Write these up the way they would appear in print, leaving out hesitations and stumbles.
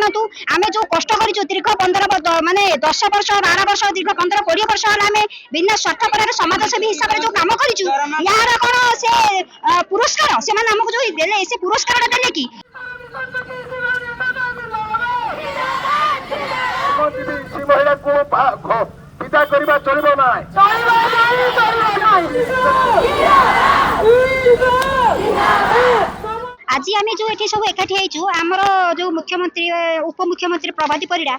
जानतु आम जो कष्ट कर दीर्घ 15 माने 10 वर्ष 12 वर्ष दीर्घ 15-20 वर्ष आम बिना स्वार्थपर समाजसेवी हिसाब से जो कम कर यार कौन से पुरस्कार से आमको जो देले से पुरस्कार देले कि महिला को विदा करबा चलिबो नाही आज आम जो ये सब एकाठी आमर जो मुख्यमंत्री उपमुख्यमंत्री प्रभाती परिड़ा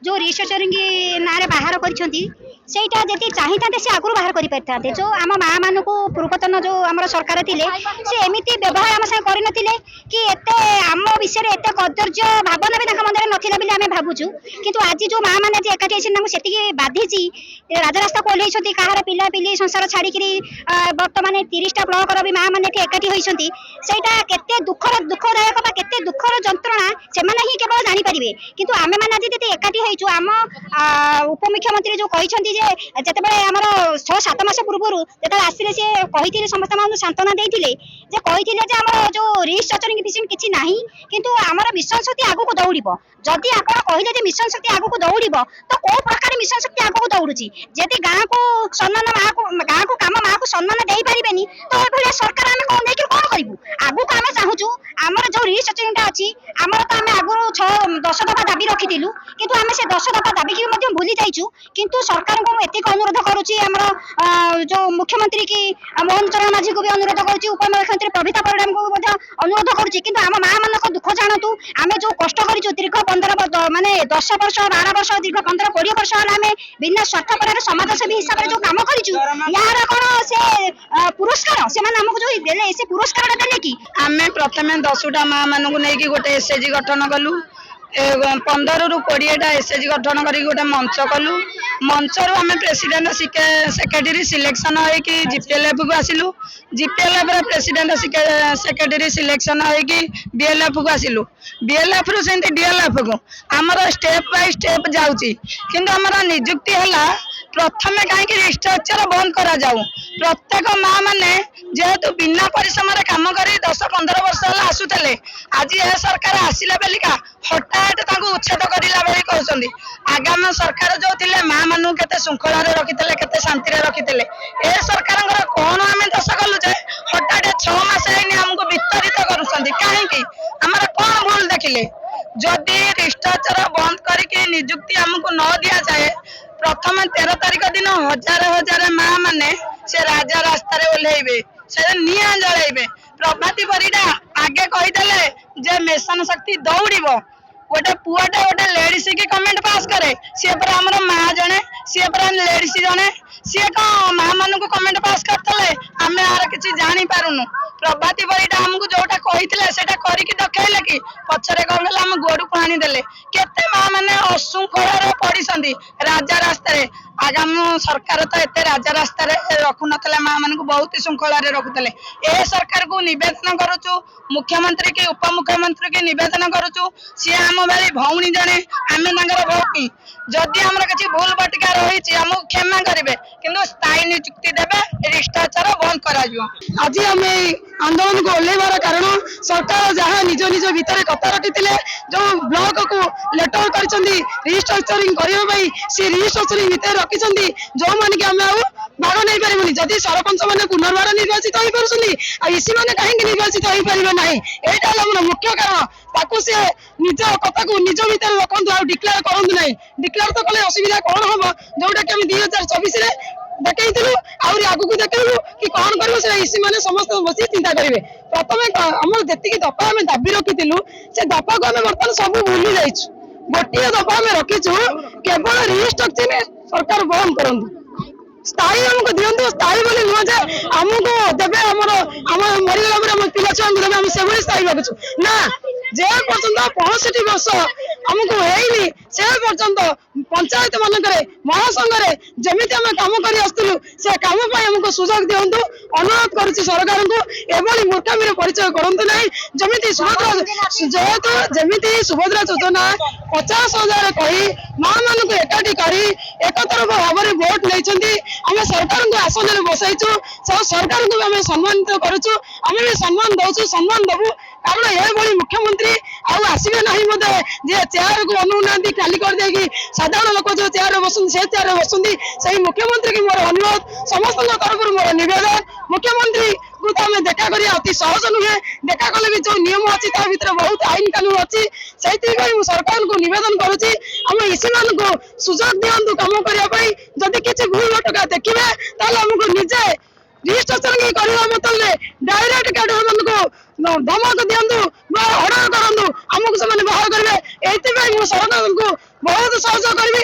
जो रिसर्चरिंग ना बाहर करटा जब चाहिए से आगु बाहर कर जो आम माँ मान को पूर्वतन जो आम सरकार थे सी एमती व्यवहार आम साथ करते कि एत आम विषय एत कदर्य भावना भी मंदिर नाला आम भावुँ किंतु आज जो माँ मैंने एकाठी से बाधिची राजरास्ता को ओह्लैंट कहार पिला पिली संसार छाड़ी बर्तमान 30टा ब्लॉक भी माँ मैंने एकाठी होती केते दुखदायक केते दुखर जंत्रणा से ही केवल जानीपारे किंतु आम मैंने आज एकाठी आम उपमुख्यमंत्री जो कहते जिते आम 6-7 मास पूर्व जो आसिले सी कही समस्त मान सांत्वना देते कही आम जो रिसर्चरिंग मिशन किसी ना किंतु आम मिशन शक्ति आगू दौड़ जदि आप कहले मिशन शक्ति आगू दौड़ तो कौ प्रकार मिशन शक्ति आगू दौड़ी जदि गाँव को सम्मान गाँव को कम माँ को सम्मान दे पारे तो ये सरकार आम कौन देखिए कौन करूँ आगू को आम चाहूँ आमर जो रिसर्चरिंग अच्छी आमर तो आम आगु 10 दफा दाबी रखिलु किंतु आम से 10 दफा दाबी की भूली जाइचु किंतु सरकार को एतिक अनुरोध करुच्ची आमर जो मुख्यमंत्री की मोहन चरण माझी को भी अनुरोध करुच्ची उपमुख्यमंत्री प्रभीता परिड़ा को अनुरोध करुच्ची किंतु आम माँ मान दुख जानतु आम जो कष्ट कर दीर्घ 15 माने 10 वर्ष 12 वर्ष दीर्घ 15-20 वर्ष आम बिना स्वार्थपर समाजसेवी हिसाब से जो कम कर यार कौन से पुरस्कार से आमको जो देले से पुरस्कार देले कि आम प्रथम 10टा माँ मान नहीं गोटे एसएचजी गठन कलु 15 ରୁ 20टा एसएचजी गठन कर गोटे मंच कलु मंच रू आम प्रेसिडेंट सेक्रेटरी सिलेक्शन होगी जीपीएलएफ को आसिलु जीपीएलएफ प्रेसिडेंट सेक्रेटरी सिलेक्शन होगी बीएलएफ को आसिलु बीएलएफ रु से डीएलएफ को आमर स्टेप बाय स्टेप जाउची किंतु आमर नियुक्ति है प्रथम कहीं रिस्ट्रक्चर बंद करा जाऊ प्रत्येक माँ मैंने जेहेतु बिना परिश्रम कम कर 10-15 वर्ष आसुले आज यह सरकार आसला बेलिका हठात उच्छेद करला बेली कहते आगाम सरकार जो थे माँ मान के श्रृंखला रखी के शांति रखी ए सरकार कौन आम दश कलु हठात 6 मास आमको वितरित कहीं आमर कौन भूल देखिले जदि रिस्ट्रक्चर बंद करके नियुक्ति आमको न दि जाए प्रथम 13 तारीख दिन हजार माँ मैंने से राजा रास्तार ओह्लैबे से निआ जलैबे प्रभाती परिड़ा आगे कहीदेले जे मिशन शक्ति दौड़ गोटे पुआटे गोटे लेडीज की कमेंट पास करे सी पर आमर माँ जड़े सी पर लेडीज जड़े सी कौन माँ मान को कमेंट पास करते आम यार किसी जानी पारुनु प्रभाती परिड़ा आमको जोटा कही करके देखले कि पचरे कौन आम गोड़ को आनीदे केते माँ मैंने अशृंखल पड़ी राजा रास्तार आगाम सरकार तो एत राजा रास्तार रखु ना माँ मान को बहुत श्रृंखला रखुले ए सरकार को नवेदन करुचु मुख्यमंत्री की उपमुख्यमंत्री की नवेदन करुचु सी आम भाई भौणी जड़े आम भौणी जदि आम किसी भूल भटका रही आमको क्षमा करेंगे किंतु स्थायी नियुक्ति देवे रिस्ट्रक्चर बंद कर आज आम आंदोलन को ओह्लैबार कारण सरकार जहाँ निज निज भितर कथा रखी जो ब्लॉक को लेटर कर रिस्ट्रक्चरिंग करने सी रिस्ट्रक्चरिंग भितर रखी जो मैंने कि आम भाग नहीं पारे जदि सरपंच मैंने पुनर्बार निर्वाचित हो पार्टी इसी मैंने कहीं निर्वाचित हो पारे ना यहाँ आम मुख्य कारण ताकू सी निज कथा को निज भितर रखु आ डिक्लेयर करूँ ना डिक्लेयर तो कले असुविधा कौन हम जोटा कि 2024 देखु आगू देखू कि कौन कर इसी मैंने समस्त बस चिंता करेंगे प्रथम आम जी दफा आम दाबी रखी से दफा को आम बर्तमान सब भूली जाइए गोटे दफा आम रखीचु केवल रिस्ट्रक्चर सरकार बंद करूँ स्थायी आमको दिंतु स्थायी बोली नुह जे आमको देवे आम मरीगला पिला छुआ देवे आम से स्थायी रखुचु ना जे पर्यटन 65 वर्ष आमको है से पर्यटन पंचायत मानक महासंघ जमी आम कम कर से कम आमको सुजोग दिंतु अनुरोध करुच्ची सरकार को एभली मूर्खामी परिचय करूँ ना जमी सुभद्रा जेहेतु जमी सुभद्रा योजना 50,000 कही माँ मान को एकाठी कर एक तरफ भाव में भोट नहीं आम सरकार को आसन में बसईचु सरकार को आम सम्मानित करुचु आम भी सम्मान दौचु सम्मान देवु କାରଣ ଏଭଳି ମୁଖ୍ୟମନ୍ତ୍ରୀ ଆଉ ଆସିବେ ନାହିଁ ବୋଧେ ଯେ ଚେୟାରକୁ ଅନଉନାହାନ୍ତି ଖାଲି କରିଦେଇକି ସାଧାରଣ ଲୋକ ଯୋଉ ଚେୟାରରେ ବସନ୍ତି ସେ ଚେୟାରରେ ବସନ୍ତି। ସେଇ ମୁଖ୍ୟମନ୍ତ୍ରୀ କି ମୋର ଅନୁରୋଧ, ସମସ୍ତଙ୍କ ତରଫରୁ ମୋର ନିବେଦନ, ମୁଖ୍ୟମନ୍ତ୍ରୀକୁ ତ ଆମେ ଦେଖା କରିବା ଅତି ସହଜ ନୁହେଁ। ଦେଖା କଲେ ବି ଯୋଉ ନିୟମ ଅଛି ତା ଭିତରେ ବହୁତ ଆଇନ କାନୁନ ଅଛି। ସେଇଥିପାଇଁ ମୁଁ ସରକାରଙ୍କୁ ନିବେଦନ କରୁଛି ଆମ ଇସି ମାନଙ୍କୁ ସୁଯୋଗ ଦିଅନ୍ତୁ କାମ କରିବା ପାଇଁ। ଯଦି କିଛି ଭୁଲ ଭଟକା ଦେଖିବେ ତାହେଲେ ଆମକୁ ନିଜେ ରିଷ୍ଟ୍ରକ୍ଚରିଂ କରିବା ବଦଳରେ ଡାଇରେକ୍ଟ କ୍ୟାଡର ମାନଙ୍କୁ ଧମକ ଦିଅନ୍ତୁ ବା ଅର୍ଡର କରନ୍ତୁ, ଆମକୁ ସେମାନେ ବାହାର କରିବେ। ଏଇଥିପାଇଁ ମୁଁ ସରକାରଙ୍କୁ ବହୁତ ସହଯୋଗ କରିବି।